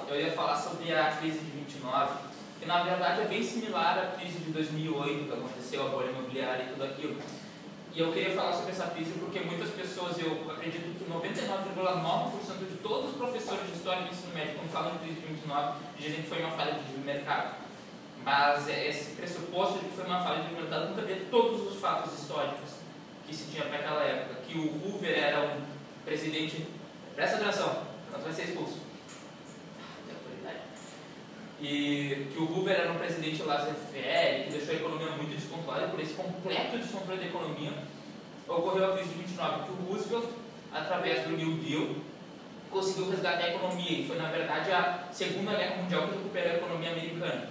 eu ia falar sobre a crise de 29, que na verdade é bem similar à crise de 2008, que aconteceu, a bolha imobiliária e tudo aquilo. E eu queria falar sobre essa crise porque muitas pessoas, eu acredito que 99,9% de todos os professores de história do ensino médio, quando falam de crise de 29, dizem que foi uma falha de mercado. Mas esse pressuposto de que foi uma falha de mercado nunca vê todos os fatos históricos que se tinha para aquela época. Que o Hoover era um presidente... Presta atenção, não vai ser expulso. E que o Hoover era um presidente laissez-faire, que deixou a economia muito descontrolada, e por esse completo descontrole da economia ocorreu a crise de 29, que o Roosevelt, através do New Deal, conseguiu resgatar a economia, e foi na verdade a Segunda Guerra Mundial que recuperou a economia americana.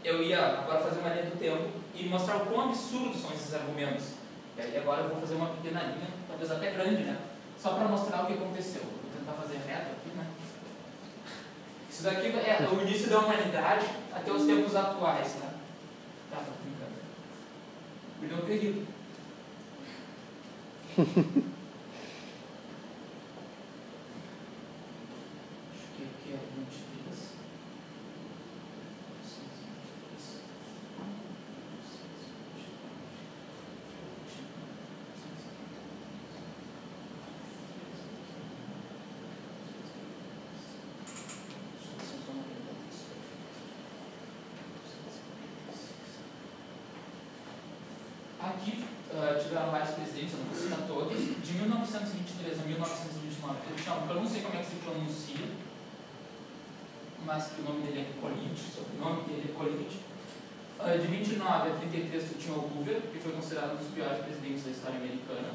Eu ia agora fazer uma linha do tempo e mostrar o quão absurdos são esses argumentos. E aí agora eu vou fazer uma pequena linha, talvez até grande, né? Só para mostrar o que aconteceu. Vou tentar fazer reto aqui, né? Isso daqui é o início da humanidade até os tempos atuais, tá? Tá, tô brincando. Perdeu o período. Acho que aqui é 23. Aqui tiveram vários presidentes, eu não vou citar todos, de 1923 a 1929. Eu não sei como é que se pronuncia, mas que o nome dele é Coolidge, o sobrenome dele é Coolidge. De 29 a 33 tu tinha o Hoover, que foi considerado um dos piores presidentes da história americana.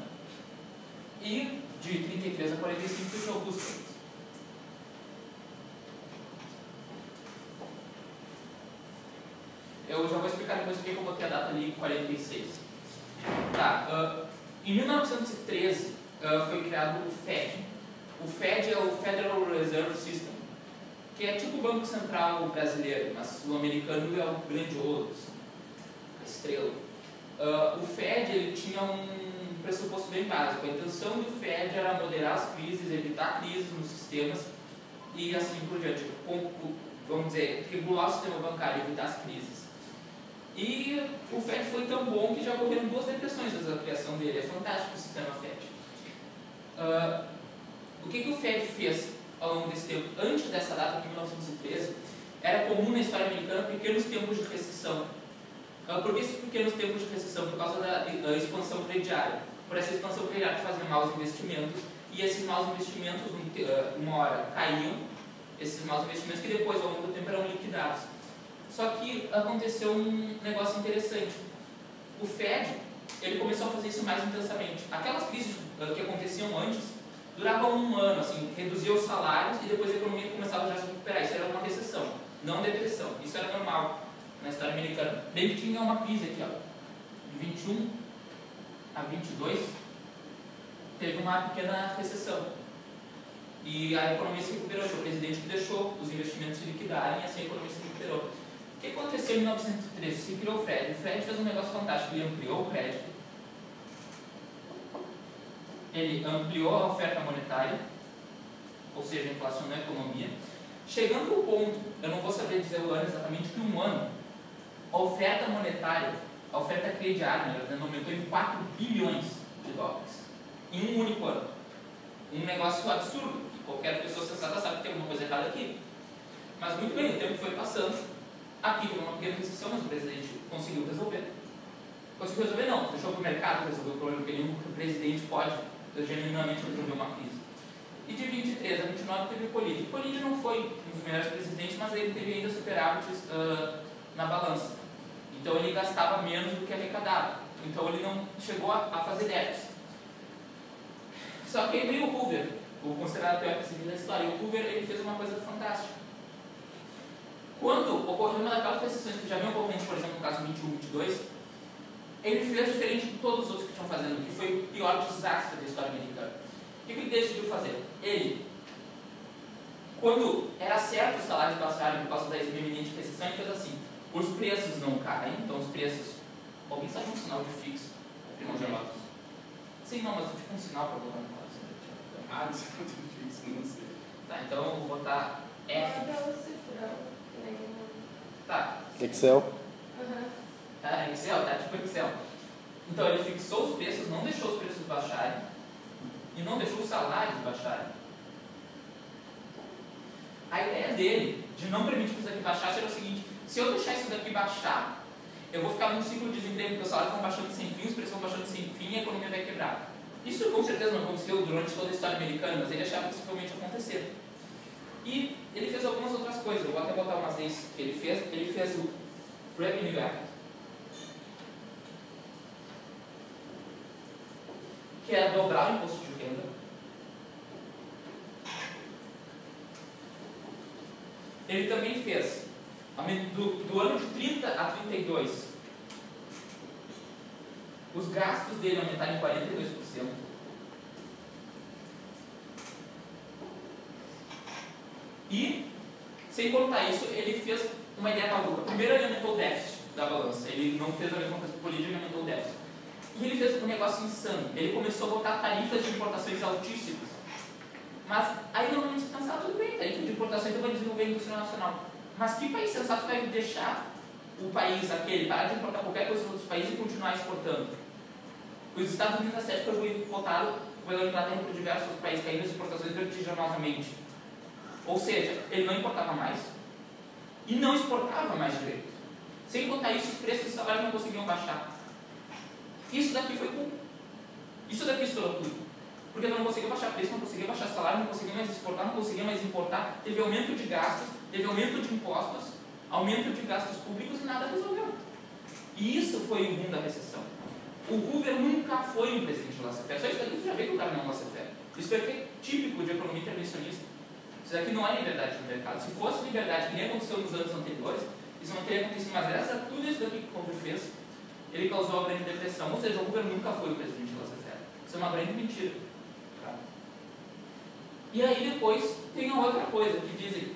E de 33 a 45 tu tinha o Roosevelt. Eu já vou explicar depois porque eu botei a data ali em 46. Tá, em 1913 foi criado o FED. O FED é o Federal Reserve System, que é tipo o Banco Central brasileiro, mas o americano é o grandioso, a estrela. O FED ele tinha um pressuposto bem básico. A intenção do FED era moderar as crises, evitar crises nos sistemas e assim por diante. Vamos dizer, regular o sistema bancário, evitar as crises. E o FED foi tão bom que já ocorreram 2 depressões desde a criação dele. É fantástico o sistema FED. O que o FED fez ao longo desse tempo? Antes dessa data, de 1913, era comum na história americana pequenos tempos de recessão. Por que esses pequenos tempos de recessão? Por causa da expansão crediária. Por essa expansão crediária que fazia maus investimentos, e esses maus investimentos, uma hora, caíam, esses maus investimentos que depois, ao longo do tempo, eram liquidados. Só que aconteceu um negócio interessante. O FED, ele começou a fazer isso mais intensamente. Aquelas crises que aconteciam antes duravam um ano, assim, reduzia os salários e depois a economia começava já a se recuperar. Isso era uma recessão, não depressão. Isso era normal na história americana. Bem que tinha uma crise aqui, ó, de 21 a 22, teve uma pequena recessão. E a economia se recuperou. Foi o presidente que deixou os investimentos se liquidarem e assim a economia se recuperou. O que aconteceu em 1913? Se criou o FED. O FED fez um negócio fantástico. Ele ampliou o crédito, ele ampliou a oferta monetária, ou seja, inflacionou a economia, chegando ao ponto, eu não vou saber dizer o ano exatamente, que um ano, a oferta monetária, a oferta crediária, aumentou em 4 bilhões de dólares, em um único ano. Um negócio absurdo, que qualquer pessoa sensata sabe que tem alguma coisa errada aqui. Mas muito bem, o tempo foi passando. Aqui teve uma pequena recessão, mas o presidente conseguiu resolver. Conseguiu resolver não, deixou para o mercado resolver o problema, porque nenhum presidente pode genuinamente resolver uma crise. E de 23 a 29 teve o Coolidge. O Coolidge não foi um dos melhores presidentes, mas ele teve ainda superávites na balança. Então ele gastava menos do que arrecadava. Então ele não chegou a fazer déficit. Só que aí veio o Hoover, o considerado pior presidente da história. E o Hoover ele fez uma coisa fantástica. Quando ocorreu uma daquelas recessões que já vinham ocorrendo, por exemplo, no caso 21, 22, ele fez diferente de todos os outros que estão fazendo, que foi o pior desastre da história americana. O que ele decidiu fazer? Ele, quando era certo os salários baixarem por causa da iminente recessão, ele fez assim: os preços não caem, então os preços... Alguém sabe um sinal de fixo? Primogênitos. Sim, não, mas tipo um sinal para botar no quadro. Ah, não sei quanto fixo, não sei. Tá, então eu vou botar F. Tá. Excel. Excel, tá? Tipo Excel. Então ele fixou os preços, não deixou os preços baixarem e não deixou os salários baixarem. A ideia dele de não permitir que isso daqui baixasse era o seguinte: se eu deixar isso daqui baixar, eu vou ficar num ciclo de desemprego, porque os salários vão baixando sem fim, os preços vão baixando sem fim e a economia vai quebrar. Isso com certeza não aconteceu durante toda a história americana, mas ele achava que isso realmente ia acontecer. E ele fez algumas outras coisas, eu vou até botar umas leis que ele fez o Revenue Act, que é dobrar o imposto de renda. Ele também fez, do ano de 30 a 32, os gastos dele aumentaram em 42%. E, sem contar isso, ele fez uma ideia maluca. Primeiro ele aumentou o déficit da balança. Ele não fez a mesma coisa que o político, ele aumentou o déficit. E ele fez um negócio insano. Ele começou a botar tarifas de importações altíssimas. Mas aí normalmente você pensa, tudo bem, tarifa de importação, então vai desenvolver a indústria nacional. Mas que país sensato vai deixar o país aquele parar de importar qualquer coisa dos outros países e continuar exportando? Os Estados Unidos, na época, botaram o governo da Inglaterra por diversos países, caindo as exportações vertiginosamente. Ou seja, ele não importava mais e não exportava mais direito. Sem contar isso, os preços de salário não conseguiam baixar. Isso daqui foi culpa. Isso daqui estourou tudo. Porque não conseguia baixar preço, não conseguia baixar salário, não conseguia mais exportar, não conseguia mais importar. Teve aumento de gastos, teve aumento de impostos, aumento de gastos públicos e nada resolveu. E isso foi o boom da recessão. O Hoover nunca foi um presidente laissez-faire. Só isso daqui você já vê que o cara não é um laissez-faire. Isso daqui é típico de economia intervencionista. Isso daqui não é liberdade de mercado. Se fosse liberdade, que nem aconteceu nos anos anteriores, isso não teria acontecido. Mas graças a tudo isso daqui que o Hoover fez, ele causou a grande depressão. Ou seja, o Hoover nunca foi o presidente laissez-faire. Isso é uma grande mentira. Tá? E aí depois tem uma outra coisa que dizem,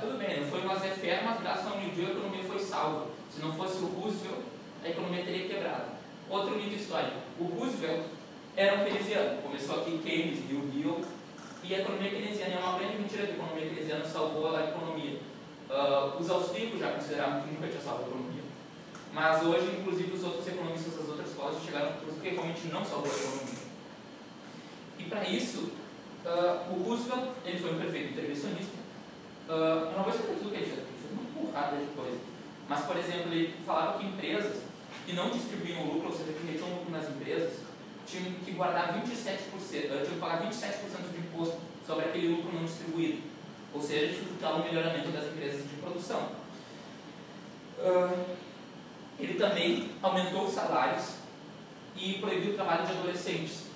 tudo bem, não foi um laissez-faire, mas graças ao New Deal a economia foi salva. Se não fosse o Roosevelt, a economia teria quebrado. Outro mito histórico. O Roosevelt era um keynesiano. Começou aqui Keynes, New Deal, e a economia keynesiana é uma grande mentira que a economia keynesiana salvou a economia. Os austríacos já consideravam que nunca tinha salvo a economia. Mas hoje, inclusive, os outros economistas das outras escolas chegaram a conclusão que realmente não salvou a economia. E para isso, o Roosevelt, ele foi um perfeito intervencionista. Eu não vou explicar tudo o que ele fez, porque ele fez uma porrada de coisa. Mas, por exemplo, ele falava que empresas que não distribuíam lucro, ou seja, que retinham lucro nas empresas, tinham que guardar 27%, tinham que pagar 27% de imposto sobre aquele lucro não distribuído. Ou seja, dificultar o melhoramento das empresas de produção. Ele também aumentou os salários e proibiu o trabalho de adolescentes.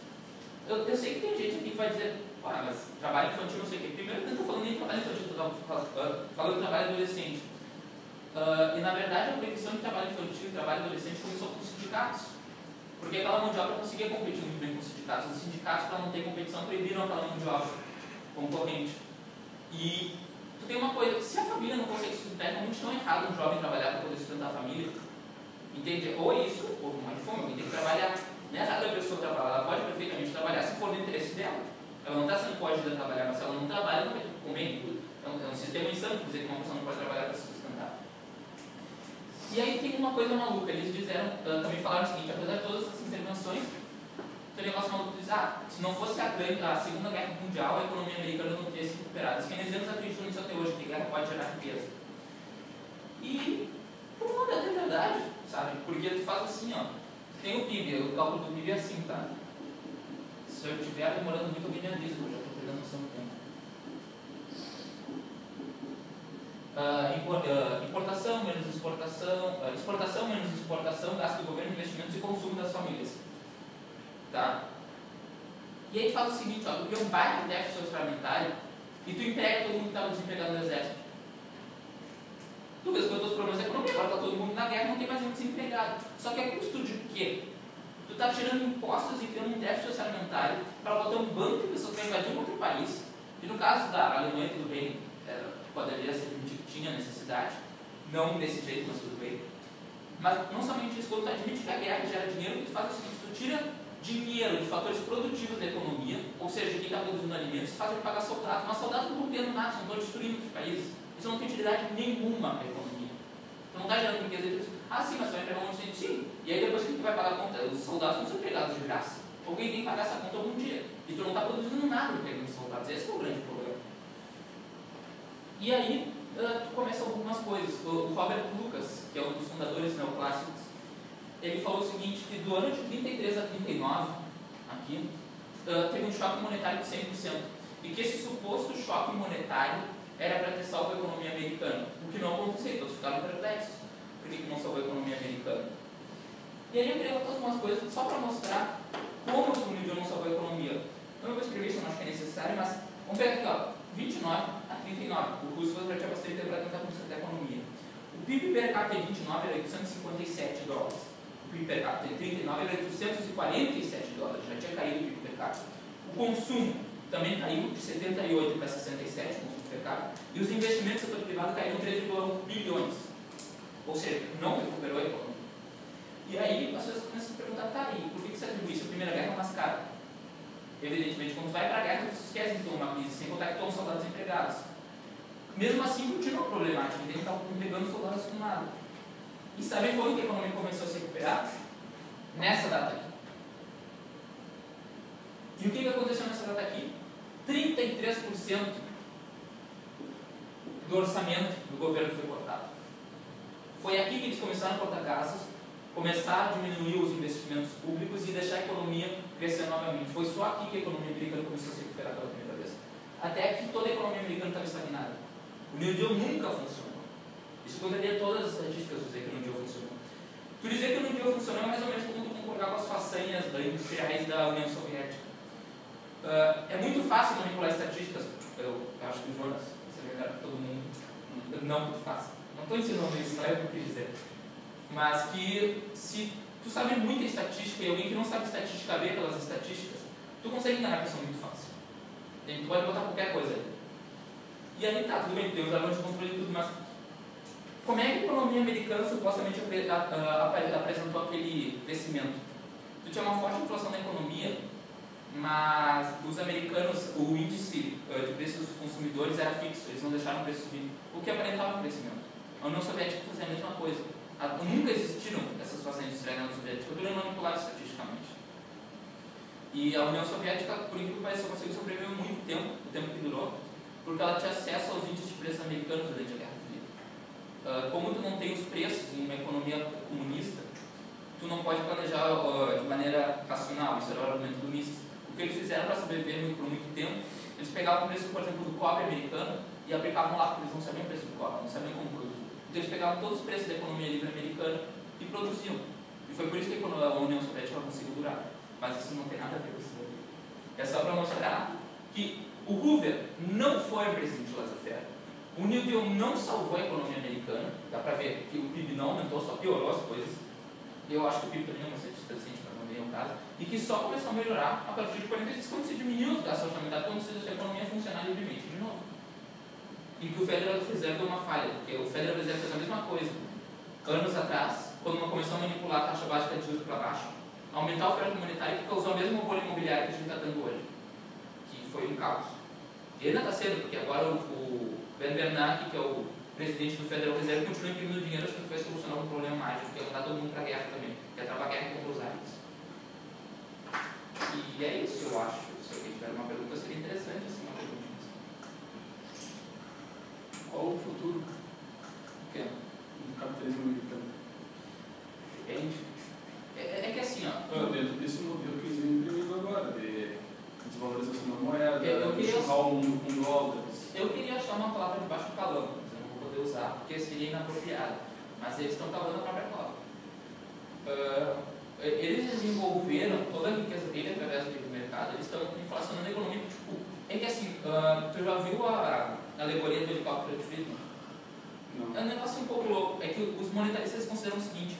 Eu sei que tem gente aqui que vai dizer, mas trabalho infantil não sei o quê. Primeiro, eu não estou falando nem de trabalho infantil, estou falando de trabalho adolescente. E na verdade a proibição de trabalho infantil e trabalho adolescente começou com os sindicatos. Porque aquela mão de obra conseguia competir muito bem com os sindicatos. Os sindicatos, para não ter competição, proibiram aquela mão de obra concorrente. E tu tem uma coisa, se a família não consegue sustentar, é realmente não é errado um jovem trabalhar para poder sustentar a família. Entende? Ou é isso, ou não é de fome, alguém tem que trabalhar. Não é errado a pessoa trabalhar, ela pode perfeitamente trabalhar se for do interesse dela. Ela não está sendo coagida a trabalhar, mas se ela não trabalha, não vai comer tudo. É um sistema insano dizer que uma pessoa não pode trabalhar para se sustentar. E aí tem uma coisa maluca, eles disseram, também falaram o seguinte, apesar de todas essas intervenções, tem um negócio maluco de dizer, se não fosse a Segunda Guerra Mundial, a economia americana não teria se recuperado. Os keynesianos acreditam nisso até hoje, que a guerra pode gerar riqueza. E, por um lado, é verdade, sabe? Porque tu faz assim, tem o PIB, o cálculo do PIB é assim, tá? Se eu estiver demorando muito, alguém me avisa, eu já estou perdendo noção do tempo. Importação menos exportação, exportação menos exportação, gasto do governo, investimentos e consumo das famílias. Tá? E aí tu faz o seguinte, tu cria um baita déficit orçamentário e tu emprega todo mundo que estava desempregado no exército. Tu vês que os problemas da economia, agora está todo mundo na guerra, não tem mais gente desempregado. Só que a custo de quê? Tu está tirando impostos e criando um déficit orçamentário para botar um bando de pessoas que vai invadir um outro país. E no caso da Alemanha, tudo bem, poderia ser que tinha necessidade, não desse jeito, mas tudo bem. Mas não somente isso, quando tu admite que a guerra gera dinheiro, o que tu faz é o seguinte, tu tira dinheiro de fatores produtivos da economia, ou seja, quem está produzindo alimentos, fazem pagar soldados. Mas soldados não estão criando nada, não estão destruindo os países. Isso não tem utilidade nenhuma para a economia. Então não está gerando riqueza. Sim, mas você vai pegar um monte de gente. Sim. E aí depois quem vai pagar a conta? Os soldados não são empregados de graça. Alguém tem que pagar essa conta algum dia. E tu não está produzindo nada pegando os soldados. Esse é o grande problema. E aí, tu começa algumas coisas. O Robert Lucas, que é um dos fundadores neoclássicos, ele falou o seguinte, que do ano de 33 a 39, aqui, teve um choque monetário de 100%. E que esse suposto choque monetário era para ter salvo a economia americana. O que não aconteceu, todos ficaram perplexos. Por que não salvou a economia americana? E aí eu queria botar algumas coisas só para mostrar como o New Deal não salvou a economia. Eu não vou escrever isso, eu não acho que é necessário, mas vamos pegar aqui, ó, 29 a 39. O Roosevelt já tinha bastante tempo para tentar consertar da economia. O PIB per capita em 29 era 857 dólares. O PIB per capita em 39 era 847 dólares. Já tinha caído o PIB per capita. O consumo também caiu de 78 para 67, o consumo per capita. E os investimentos do setor privado caíram 3,1 bilhões. Ou seja, não recuperou a economia. E aí as pessoas começam a se perguntar, tá aí, por que você atribui isso? A Primeira Guerra é mais cara. Evidentemente, quando vai para a guerra, você esquece de ter uma crise, sem contar que estão os soldados empregados. Mesmo assim, continua problemático, então ele está empregando soldados com nada. E sabe quando que a economia começou a se recuperar? Nessa data aqui. E o que aconteceu nessa data aqui? 33% do orçamento do governo foi cortado. Foi aqui que eles começaram a cortar gastos, começar a diminuir os investimentos públicos e deixar a economia crescer novamente. Foi só aqui que a economia americana começou a se recuperar pela primeira vez. Até que toda a economia americana estava estagnada. O New Deal nunca funcionou. Isso contaria todas as estatísticas dizer que o New Deal funcionou. Tu dizer que o New Deal funcionou é mais ou menos como tu concordar com as façanhas industriais da União Soviética. É muito fácil manipular estatísticas. Eu acho que o Jonas, você vai dar para todo mundo. Não muito fácil. Não estou ensinando isso, não é o que eu quis dizer. Mas que se tu sabe muita estatística e alguém que não sabe estatística vê pelas estatísticas, tu consegue enganar a pessoa muito fácil. Tu pode botar qualquer coisa aí. E aí tá, tudo bem, tem os alunos de controle e tudo, mas como é que a economia americana supostamente apresentou aquele crescimento? Tu tinha uma forte inflação na economia, mas os americanos, o índice de preços dos consumidores era fixo, eles não deixaram o preço subir, o que aparentava um crescimento. A União Soviética fazia a mesma coisa. Nunca existiram essas façanhas industriais na União Soviética, tudo é manipulado estatisticamente. E a União Soviética, por incrível que pareça, conseguiu sobreviver muito tempo, o tempo que durou, porque ela tinha acesso aos índices de preços americanos durante a Guerra Fria. Como tu não tem os preços em uma economia comunista, tu não pode planejar de maneira racional, isso era o argumento do Mises. O que eles fizeram para sobreviver por muito tempo, eles pegavam o preço, por exemplo, do cobre americano e aplicavam lá, porque eles não sabiam o preço do cobre, não sabiam como produzir. Então eles pegavam todos os preços da economia livre americana e produziam. E foi por isso que a União Soviética conseguiu durar. Mas isso não tem nada a ver com isso daí. É só para mostrar que o Hoover não foi o presidente laissez-faire. O New Deal não salvou a economia americana. Dá para ver que o PIB não aumentou, só piorou as coisas. Eu acho que o PIB também não vai ser decente para não o caso. E que só começou a melhorar a partir de 46, quando se diminuiu os gastos orçamentários, quando se deixou a economia funcionar livremente de novo. E que o Federal Reserve deu uma falha, porque o Federal Reserve fez a mesma coisa. Anos atrás, quando começou a manipular a taxa básica de juros para baixo, aumentar a oferta monetária que causou a mesma bolha imobiliária que a gente está tendo hoje, que foi um caos. E ainda está sendo, porque agora o Ben Bernanke, que é o presidente do Federal Reserve, continua imprimindo dinheiro, acho que vai solucionar um problema mágico, que é mandar todo mundo para a guerra também, que é travar a guerra contra os árabes. E é isso, eu acho. Se alguém tiver uma pergunta, seria interessante assim, uma pergunta. Qual o futuro do capitalismo americano? Depende. É que assim, ó. Dentro desse modelo que eles imprimindo agora, de desvalorização da moeda, de enxurrar o mundo com dólares. Eu queria achar uma palavra debaixo do calão, mas eu não vou poder usar porque seria inapropriado. Mas eles estão cavando a própria cova. Eles desenvolveram toda a riqueza dele através do livre mercado, eles estão inflacionando a economia. Tipo, é que assim, tu já viu a alegoria do helicóptero de Friedman? Não. É um negócio um pouco louco. É que os monetaristas consideram o seguinte,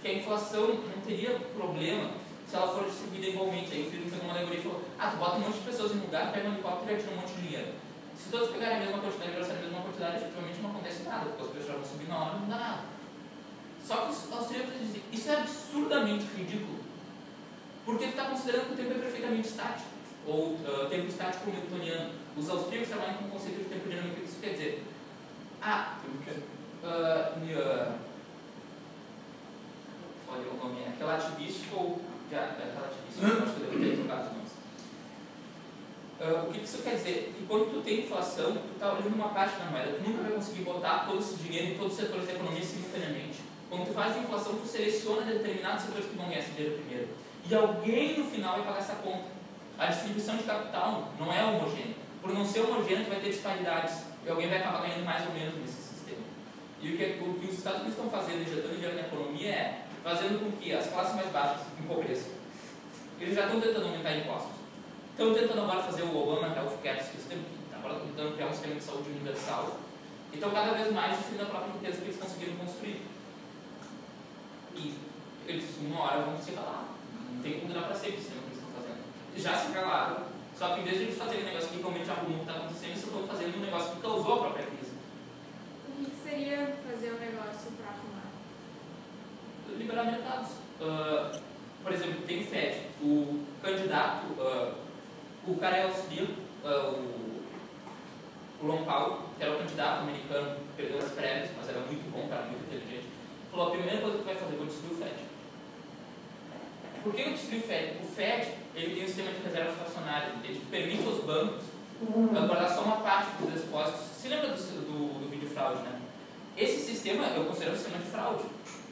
que a inflação não teria problema se ela for distribuída igualmente. Aí o Friedman pegou uma alegoria e falou, tu bota um monte de pessoas em um lugar, pega um helicóptero e atira um monte de dinheiro. Se todos pegarem a mesma quantidade e gastarem a mesma quantidade, efetivamente não acontece nada, porque os preços já vão subir na hora, não dá nada. Só que os austríacos dizem, isso é absurdamente ridículo. Porque tu está considerando que o tempo é perfeitamente estático, ou tempo estático newtoniano. Os austríacos trabalham com o conceito de tempo dinâmico. O que isso quer dizer? Olha o nome, é relativístico ou relativístico, acho que eu devo ter trocado os nomes. O que isso quer dizer? Que quando tu tem inflação, tu está olhando uma parte da moeda, tu nunca vai conseguir botar todo esse dinheiro em todos os setores da economia simultaneamente. Quando tu faz inflação, tu seleciona determinados setores que vão ganhar esse dinheiro primeiro. E alguém no final vai pagar essa conta. A distribuição de capital não é homogênea. Por não ser homogênea, tu vai ter disparidades. E alguém vai acabar ganhando mais ou menos nesse sistema. E o que os Estados Unidos estão fazendo, injetando dinheiro na economia, é fazendo com que as classes mais baixas empobreçam. Eles já estão tentando aumentar impostos. Estão tentando agora fazer o Obama Healthcare System, que agora estão tentando criar um sistema de saúde universal. E estão cada vez mais destruindo a própria riqueza que eles conseguiram construir. E eles, uma hora, vão se calar. Não tem como durar para sempre o sistema que eles estão fazendo. Eles já se calaram, só que em vez de eles fazerem um negócio que realmente arrumam o que está acontecendo, eles estão fazendo um negócio que causou a própria crise. O que seria fazer um negócio para arrumar? Liberar mercados. Por exemplo, tem o FED. O candidato, o cara é austríaco, o Ron Paul, que era o candidato americano, perdeu as prévias, mas era muito bom, cara, muito inteligente. Falou: a primeira coisa que tu vai fazer, vou destruir o FED. Por que eu destruí o FED? O FED, ele tem um sistema de reserva fracionária, ele permite aos bancos guardar só uma parte dos depósitos. Se lembra do vídeo fraude, né? Esse sistema eu considero um sistema de fraude,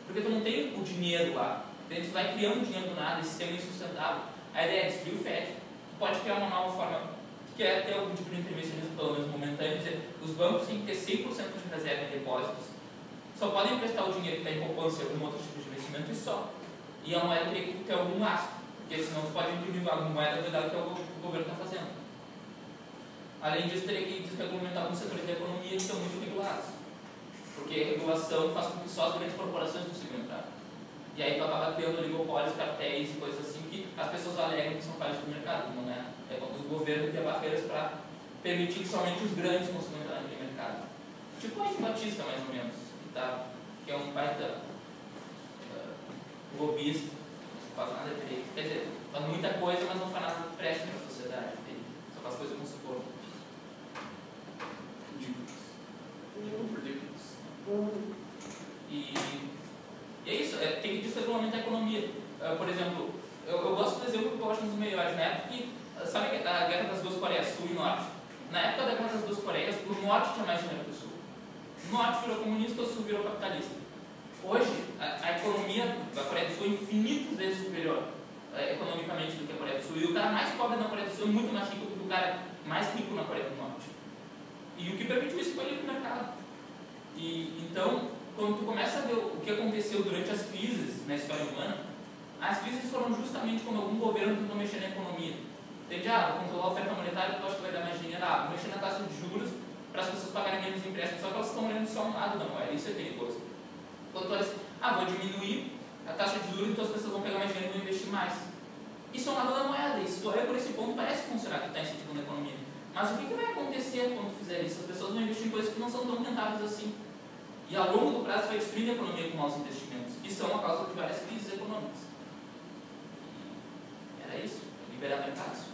porque tu não tem o dinheiro lá, tu vai criando dinheiro do nada, esse sistema é insustentável. A ideia é destruir o FED. Tu pode criar uma nova forma, que é ter algum tipo de intervencionismo, pelo menos momentâneo, dizer, os bancos têm que ter 100% de reserva em depósitos, só podem emprestar o dinheiro que está em poupança e algum outro tipo de investimento e só. E a moeda teria que ter algum lastro, porque senão você pode imprimir alguma moeda cuidado que o governo está fazendo. Além disso, teria que desregulamentar alguns setores da economia que estão muito regulados, porque a regulação faz com que só as grandes corporações consigam entrar. E aí tu acaba criando oligopólios, cartéis e coisas assim que as pessoas alegam que são falhas do mercado, não é? É quando o governo cria barreiras para permitir que somente os grandes consigam entrar naquele mercado. Tipo a Batista, mais ou menos, que é um baita lobista, não faz nada direito. Quer dizer, faz muita coisa, mas não faz nada que preste para a sociedade. Só faz coisa com suporte. E é isso, tem que desregulamentar a economia. Por exemplo, eu gosto do exemplo que eu acho um dos melhores. Na época que, sabe a Guerra das Duas Coreias, Sul e Norte? Na época da Guerra das Duas Coreias, o Norte tinha mais dinheiro que o Sul. O Norte virou comunista, o Sul virou capitalista. Hoje, a economia da Coreia do Sul é infinitas vezes superior economicamente do que a Coreia do Sul. E o cara mais pobre na Coreia do Sul é muito mais rico do que o cara mais rico na Coreia do Norte. E o que permitiu isso foi o livre mercado. Então, quando tu começa a ver o que aconteceu durante as crises na história humana, as crises foram justamente quando algum governo tentou mexer na economia. Entende? Vou controlar a oferta monetária porque eu acho que vai dar mais dinheiro. Vou mexer na taxa de juros para as pessoas pagarem menos empréstimos. Só que elas estão olhando só um lado da moeda. Isso é perigoso. Quando tu olha assim, vou diminuir a taxa de juros, então as pessoas vão pegar mais dinheiro e vão investir mais. Isso é um lado da moeda. E se tu olha por esse ponto, parece funcionar que está incentivando a economia. Mas o que vai acontecer quando tu fizer isso? As pessoas vão investir em coisas que não são tão rentáveis assim. E ao longo do prazo vai destruir a economia com maus investimentos, que são a causa de várias crises econômicas. Era isso, liberar mercados.